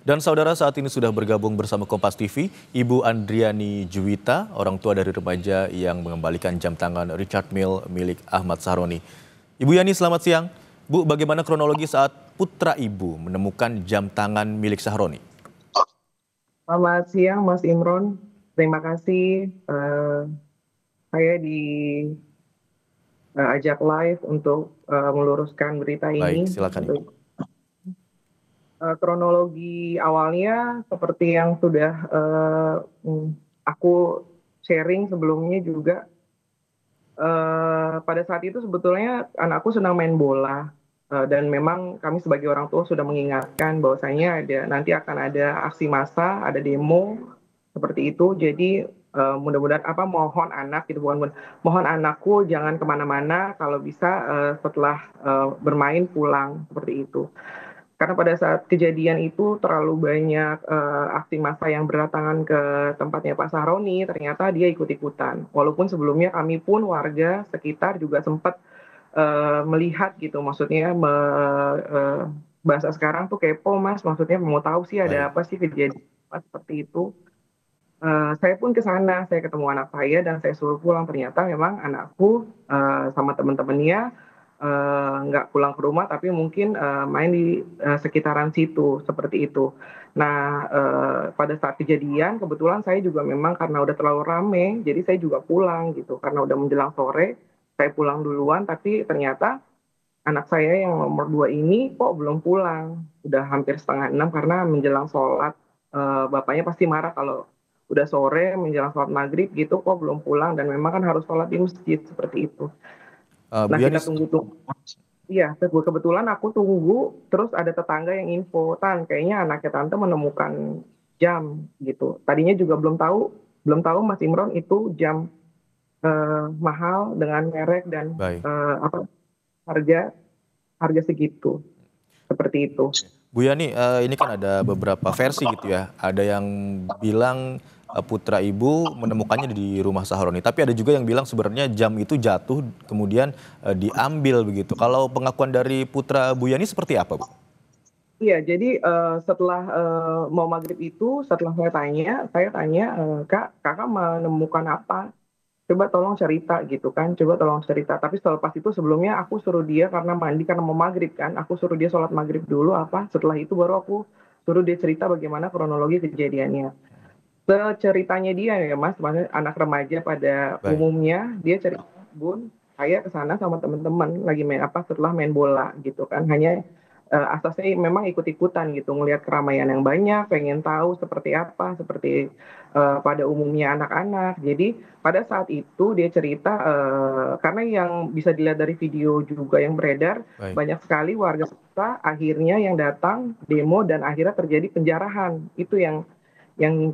Dan saudara saat ini sudah bergabung bersama Kompas TV, Ibu Andriani Juwita, orang tua dari remaja yang mengembalikan jam tangan Richard Mille milik Ahmad Sahroni. Ibu Yani, selamat siang. Bu, bagaimana kronologi saat putra ibu menemukan jam tangan milik Sahroni? Selamat siang, Mas Imron. Terima kasih. Saya diajak live untuk meluruskan berita Baik, ini. silakan Ibu. Kronologi awalnya seperti yang sudah aku sharing sebelumnya juga. Pada saat itu sebetulnya anakku sedang main bola. Dan memang kami sebagai orang tua sudah mengingatkan bahwasanya nanti akan ada aksi massa, ada demo seperti itu. Jadi mudah-mudahan mohon anak gitu, bukan mohon anakku jangan kemana-mana, kalau bisa setelah bermain pulang seperti itu. Karena pada saat kejadian itu terlalu banyak aksi massa yang berdatangan ke tempatnya Pak Sahroni, ternyata dia ikut-ikutan. Walaupun sebelumnya kami pun warga sekitar juga sempat melihat gitu, maksudnya bahasa sekarang tuh kepo Mas, maksudnya mau tahu sih ada Baik, apa sih kejadian seperti itu. Saya pun ke sana, saya ketemu anak saya dan saya suruh pulang. Ternyata memang anakku sama teman-temannya nggak pulang ke rumah, tapi mungkin main di sekitaran situ, seperti itu. Nah, pada saat kejadian, kebetulan saya juga memang karena udah terlalu rame, jadi saya juga pulang gitu. Karena udah menjelang sore, saya pulang duluan, tapi ternyata anak saya yang nomor 2 ini kok belum pulang. Udah hampir setengah 6 karena menjelang sholat, bapaknya pasti marah kalau udah sore menjelang sholat maghrib gitu kok belum pulang, dan memang kan harus sholat di masjid seperti itu. Bu Nah Yani, kita tunggu-tunggu. Iya, kebetulan aku tunggu, terus ada tetangga yang info, Tan, kayaknya anaknya tante menemukan jam gitu. Tadinya juga belum tahu Mas Imron itu jam mahal dengan merek dan baik. harga harga segitu. Seperti itu. Bu Yani, ini kan ada beberapa versi gitu ya. Ada yang bilang putra ibu menemukannya di rumah Sahroni, tapi ada juga yang bilang sebenarnya jam itu jatuh kemudian diambil begitu. Kalau pengakuan dari putra Bu Yani seperti apa, Bu? Iya, jadi setelah mau maghrib itu, setelah saya tanya, Kak, kakak menemukan apa? Coba tolong cerita gitu kan, coba tolong cerita. Tapi selepas itu sebelumnya aku suruh dia karena mandi, karena mau maghrib kan, aku suruh dia sholat maghrib dulu apa. Setelah itu baru aku suruh dia cerita bagaimana kronologi kejadiannya. Seceritanya dia ya Mas, maksudnya anak remaja pada Baik. umumnya, dia cerita, Bun, saya ke sana sama teman-teman lagi main apa setelah main bola gitu kan. Hanya asasnya memang ikut-ikutan gitu, ngelihat keramaian yang banyak, pengen tahu seperti apa, seperti pada umumnya anak-anak. Jadi pada saat itu dia cerita, karena yang bisa dilihat dari video juga yang beredar, Baik. banyak sekali warga kita akhirnya yang datang demo dan akhirnya terjadi penjarahan. Itu yang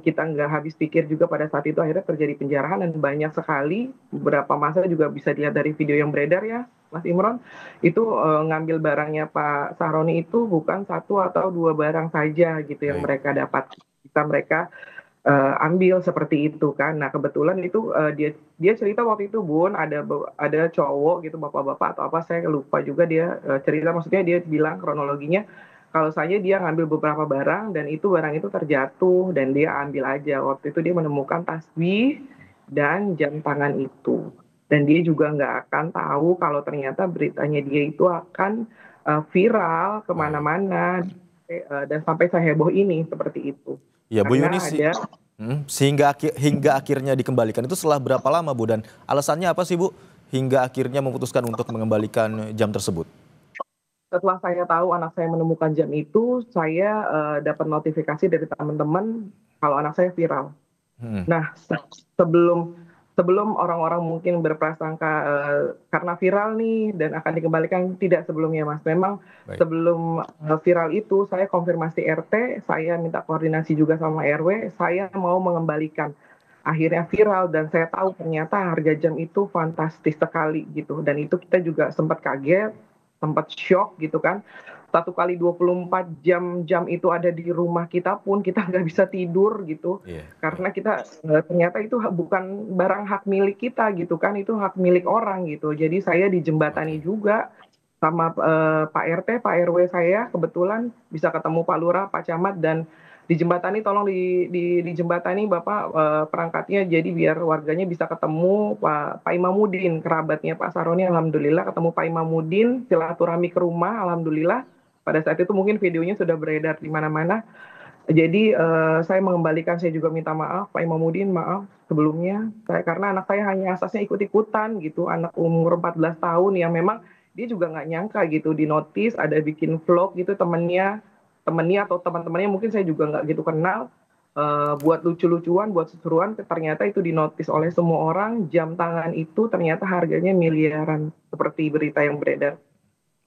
kita nggak habis pikir juga, pada saat itu akhirnya terjadi penjarahan dan banyak sekali, beberapa masa juga bisa dilihat dari video yang beredar ya Mas Imron, itu ngambil barangnya Pak Sahroni itu bukan satu atau dua barang saja gitu yang Baik. mereka dapat, bisa mereka ambil seperti itu kan. Nah kebetulan itu dia dia cerita waktu itu Bun, ada cowok gitu, bapak-bapak atau apa saya lupa juga, dia cerita, maksudnya dia bilang kronologinya kalau saya dia ngambil beberapa barang dan itu barang itu terjatuh dan dia ambil aja. Waktu itu dia menemukan tasbih dan jam tangan itu. Dan dia juga nggak akan tahu kalau ternyata beritanya dia itu akan viral Baik. kemana-mana, dan sampai seheboh ini seperti itu. Ya, Bu Yuni, Karena ada sehingga hingga akhirnya dikembalikan itu setelah berapa lama, Bu? Dan alasannya apa sih, Bu, hingga akhirnya memutuskan untuk mengembalikan jam tersebut? setelah saya tahu anak saya menemukan jam itu, saya dapat notifikasi dari teman-teman kalau anak saya viral. Mhm. Nah, sebelum sebelum orang-orang mungkin berprasangka karena viral nih dan akan dikembalikan, tidak, sebelumnya Mas. Memang Baik. sebelum viral itu saya konfirmasi RT, saya minta koordinasi juga sama RW, saya mau mengembalikan. Akhirnya viral dan saya tahu ternyata harga jam itu fantastis sekali gitu. Dan itu kita juga sempat kaget, sempat shock gitu kan. 1 kali 24 jam jam itu ada di rumah kita pun kita nggak bisa tidur gitu, Iya, baik. karena kita ternyata itu bukan barang hak milik kita gitu kan, itu hak milik orang gitu. Jadi saya dijembatani Oke. juga sama Pak RT, Pak RW saya kebetulan bisa ketemu Pak Lurah, Pak Camat, dan dijembatani, tolong dijembatani Bapak perangkatnya, jadi biar warganya bisa ketemu Pak Imamuddin, kerabatnya Pak Saroni. Alhamdulillah ketemu Pak Imamuddin, silaturahmi ke rumah, alhamdulillah. Pada saat itu mungkin videonya sudah beredar di mana-mana. Jadi saya mengembalikan, saya juga minta maaf Pak Imamuddin, maaf sebelumnya. Karena anak saya hanya asasnya ikut-ikutan gitu, anak umur 14 tahun yang memang dia juga nggak nyangka gitu di notice ada bikin vlog gitu temennya atau teman-temannya mungkin saya juga nggak gitu kenal, buat lucu-lucuan, buat seseruan, ternyata itu di notice oleh semua orang, jam tangan itu ternyata harganya miliaran seperti berita yang beredar.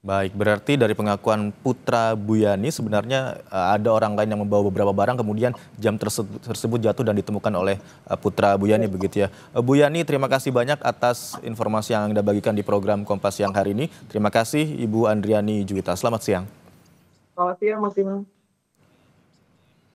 Baik, berarti dari pengakuan putra Bu Yani sebenarnya ada orang lain yang membawa beberapa barang, kemudian jam tersebut jatuh dan ditemukan oleh putra Bu Yani begitu ya. Bu Yani, terima kasih banyak atas informasi yang Anda bagikan di program Kompas siang hari ini. Terima kasih Ibu Andriani Juwita. Selamat siang. Selamat siang Mas Imam.